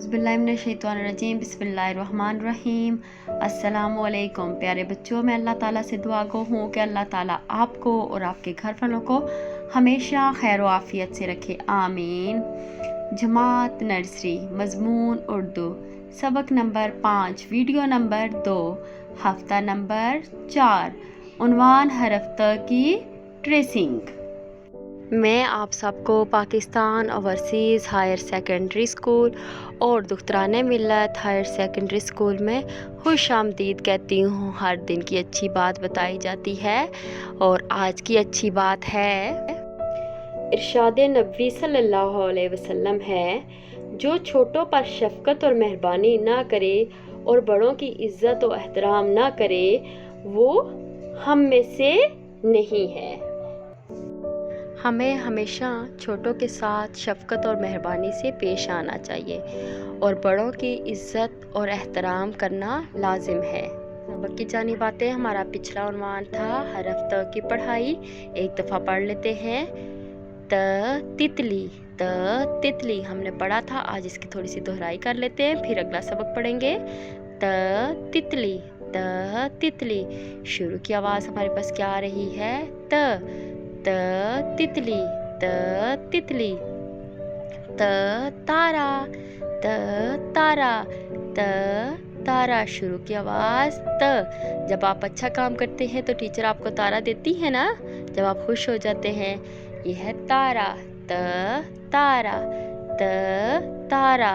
औज़ुबिल्लाहिमिनश्शैतानिर्रजीम बिस्मिल्लाहिर्रहमानिर्रहीम। अस्सलामुअलैकुम प्यारे बच्चों, मैं अल्लाह ताला से दुआ गो हूँ कि अल्लाह ताला आपको और आपके घर वालों को हमेशा खैर आफियत से रखे, आमीन। जमात नर्सरी मज़मून उर्दू सबक नंबर 5 वीडियो नंबर 2 हफ्ता नंबर 4 उन्वान हरफ त की ट्रेसिंग। मैं आप सबको Pakistan overseas higher secondary school और दुख्तराने मिल्लत हायर सेकेंडरी स्कूल में खुश आमदीद कहती हूँ। हर दिन की अच्छी बात बताई जाती है और आज की अच्छी बात है इरशाद नबी सल्लल्लाहु अलैहि वसल्लम है, जो छोटों पर शफ़क़त और मेहरबानी ना करे और बड़ों की इज़्ज़त और एहतराम ना करे वो हम में से नहीं है। हमें हमेशा छोटों के साथ शफ़क़त और मेहरबानी से पेश आना चाहिए और बड़ों की इज़्ज़त और एहतराम करना लाजिम है। सबक की जानिब आते हैं। हमारा पिछला उन्वान था हरफ त की पढ़ाई। एक दफ़ा पढ़ लेते हैं। तितली तितली हमने पढ़ा था, आज इसकी थोड़ी सी दोहराई कर लेते हैं, फिर अगला सबक पढ़ेंगे। तितली तितली। शुरू की आवाज़ हमारे पास क्या आ रही है? तितली तितली। तारा तारा तारा। शुरू की आवाज़ त। जब आप अच्छा काम करते हैं तो टीचर आपको तारा देती है ना, जब आप खुश हो जाते हैं। यह है तारा तारा तारा।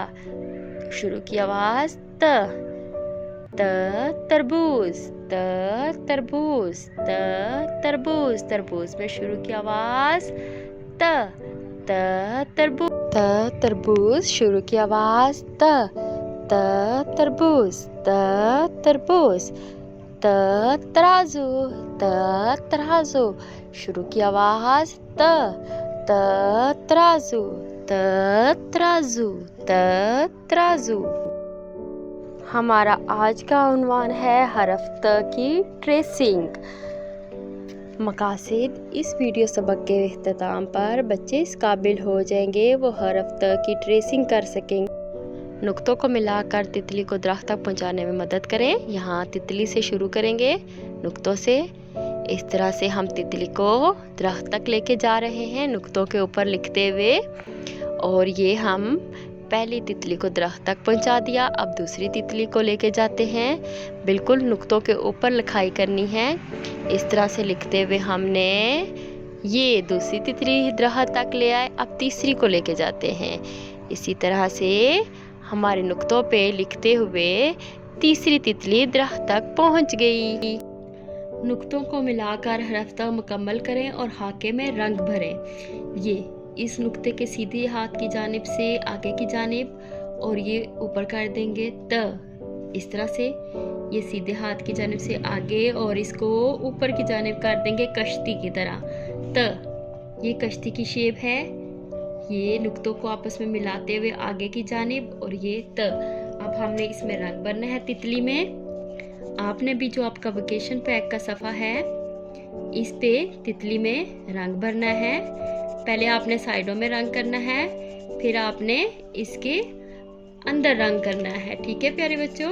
शुरू की आवाज़ त। तरबूज तरबूज तरबूज। तरबूज में शुरू की आवाज़ तरबूज तरबूज। शुरू की आवाज़ तरबूज तरबूज। तराजू तराजू। शुरू की आवाज़ तराजू तराजू तराजू। हमारा आज का उन्वान है हरफ त की ट्रेसिंग। मकासद इस वीडियो सबक के इख्तिताम पर बच्चे इस काबिल हो जाएंगे वो हरफ त की ट्रेसिंग कर सकेंगे। नुक्तों को मिलाकर तितली को दरख्त तक पहुंचाने में मदद करें। यहाँ तितली से शुरू करेंगे, नुक्तों से। इस तरह से हम तितली को दरख्त तक लेके जा रहे हैं नुक्तों के ऊपर लिखते हुए। और ये हम पहली तितली को दरख्त तक पहुंचा दिया। अब दूसरी तितली को लेके जाते हैं, बिल्कुल नुक्तों के ऊपर लिखाई करनी है। इस तरह से लिखते हुए हमने ये दूसरी तितली दरख्त तक ले आए। अब तीसरी को लेके जाते हैं। इसी तरह से हमारे नुक्तों पे लिखते हुए तीसरी तितली दरख्त तक पहुंच गई। नुक्तों को मिलाकर हरफ त मुकम्मल करें और हाके में रंग भरें। ये इस नुक्ते के सीधे हाथ की जानिब से आगे की जानिब और ये ऊपर कर देंगे त। इस तरह से ये सीधे हाथ की जानिब से आगे और इसको ऊपर की जानिब कर देंगे कश्ती की तरह त। ये कश्ती की शेप है। ये नुक्तों को आपस में मिलाते हुए आगे की जानिब और ये त। अब हमने इसमें रंग भरना है तितली में। आपने भी जो आपका वेकेशन पैक का सफ़ा है इस पे तितली में रंग भरना है। पहले आपने साइडों में रंग करना है, फिर आपने इसके अंदर रंग करना है। ठीक है प्यारे बच्चों,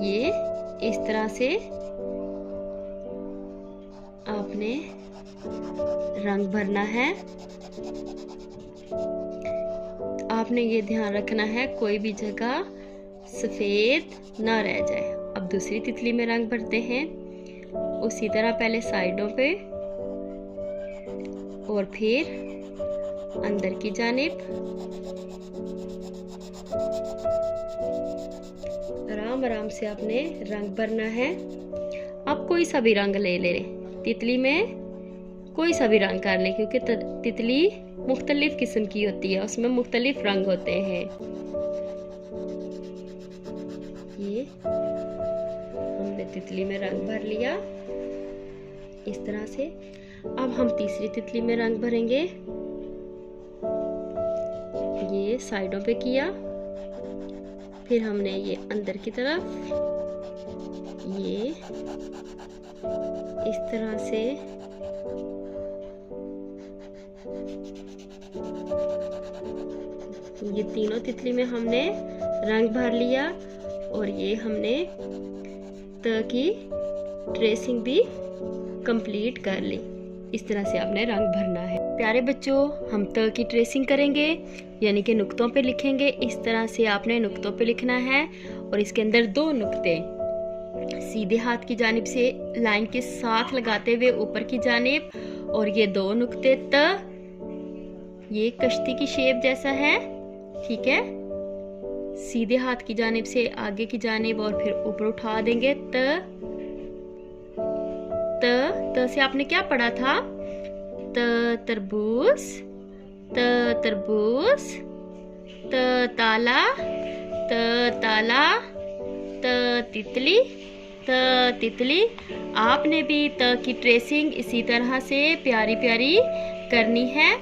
ये इस तरह से आपने रंग भरना है। आपने ये ध्यान रखना है कोई भी जगह सफेद ना रह जाए। अब दूसरी तितली में रंग भरते हैं उसी तरह, पहले साइडों पे और फिर अंदर की जानिब। आराम आराम से आपने रंग भरना है। आप कोई सा भी रंग ले लें, तितली में कोई सा भी रंग कर लें, क्योंकि तितली मुख्तलिफ किस्म की होती है, उसमें मुख्तलिफ रंग होते हैं। ये हमने तितली में रंग भर लिया इस तरह से। अब हम तीसरी तितली में रंग भरेंगे। ये साइडों पे किया, फिर हमने ये अंदर की तरफ, ये इस तरह से ये तीनों तितली में हमने रंग भर लिया और ये हमने त की ट्रेसिंग भी कंप्लीट कर ली। इस तरह से आपने रंग भरना है। प्यारे बच्चों, हम त की ट्रेसिंग करेंगे, यानी कि नुक्तों पे लिखेंगे। इस तरह से आपने नुक्तों पे लिखना है और इसके अंदर 2 नुक्ते सीधे हाथ की जानिब से लाइन के साथ लगाते हुए ऊपर की जानिब, और ये 2 नुक्ते त, ये कश्ती की शेप जैसा है, ठीक है। सीधे हाथ की जानिब से आगे की जानिब और फिर ऊपर उठा देंगे। त से आपने क्या पढ़ा था? तरबूज, तरबूज, ताला, ताला, तितली, तितली। आपने भी त की ट्रेसिंग इसी तरह से प्यारी प्यारी करनी है।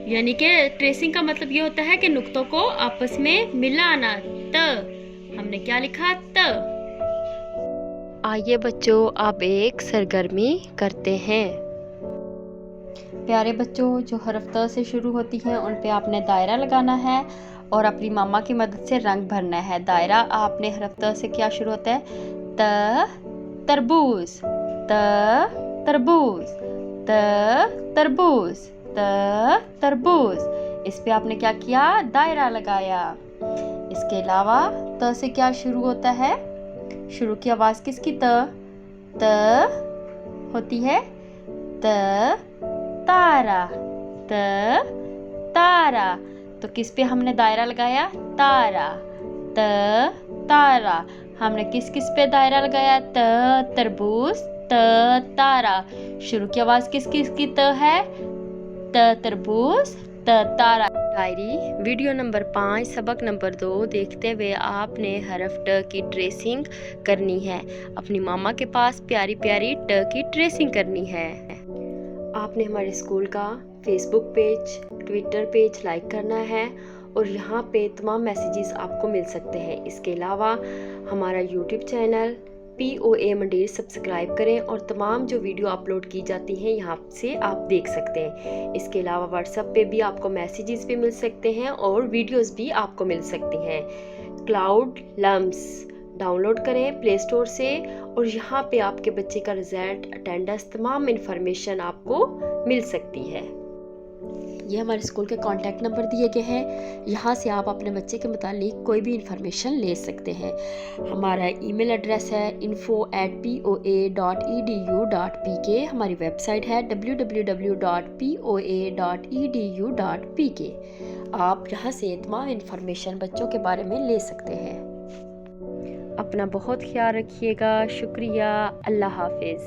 यानी कि ट्रेसिंग का मतलब ये होता है कि नुक्तों को आपस में मिलाना। हमने क्या लिखा? त। आइए बच्चों, अब एक सरगर्मी करते हैं। प्यारे बच्चों, जो हरफ त से शुरू होती हैं उन पे आपने दायरा लगाना है और अपनी मामा की मदद से रंग भरना है। दायरा आपने हरफ त से क्या शुरू होता है? तरबूज, तरबूज, तरबूज, तरबूज। इस पे आपने क्या किया? दायरा लगाया। इसके अलावा त से क्या शुरू होता है? शुरू की आवाज किसकी? त होती है। तारा, तारा। तो किस पे हमने दायरा लगाया? तारा, तारा। हमने किस किस पे दायरा लगाया? तरबूज, तारा। शुरू की आवाज किस किस की? त है। तरबूज, तारा। डायरी वीडियो नंबर 5 सबक नंबर 2 देखते हुए आपने हरफ ट की ट्रेसिंग करनी है। अपनी मामा के पास प्यारी प्यारी ट की ट्रेसिंग करनी है। आपने हमारे स्कूल का Facebook page, Twitter page like करना है और यहाँ पे तमाम मैसेजेस आपको मिल सकते हैं। इसके अलावा हमारा यूट्यूब चैनल POA मंडेर सब्सक्राइब करें और तमाम जो वीडियो अपलोड की जाती हैं यहाँ से आप देख सकते हैं। इसके अलावा व्हाट्सएप पे भी आपको मैसेजेस भी मिल सकते हैं और वीडियोस भी आपको मिल सकती हैं। क्लाउड लम्स डाउनलोड करें प्ले स्टोर से और यहाँ पे आपके बच्चे का रिजल्ट, अटेंडेंस, तमाम इन्फॉर्मेशन आपको मिल सकती है। ये हमारे स्कूल के कॉन्टैक्ट नंबर दिए गए हैं, यहाँ से आप अपने बच्चे के मुतालिक कोई भी इंफॉर्मेशन ले सकते हैं। हमारा ईमेल एड्रेस है info@poa.edu.pk। हमारी वेबसाइट है www.poa.edu.pk। आप यहाँ से तमाम इंफॉर्मेशन बच्चों के बारे में ले सकते हैं। अपना बहुत ख्याल रखिएगा। शुक्रिया। अल्लाह हाफिज़।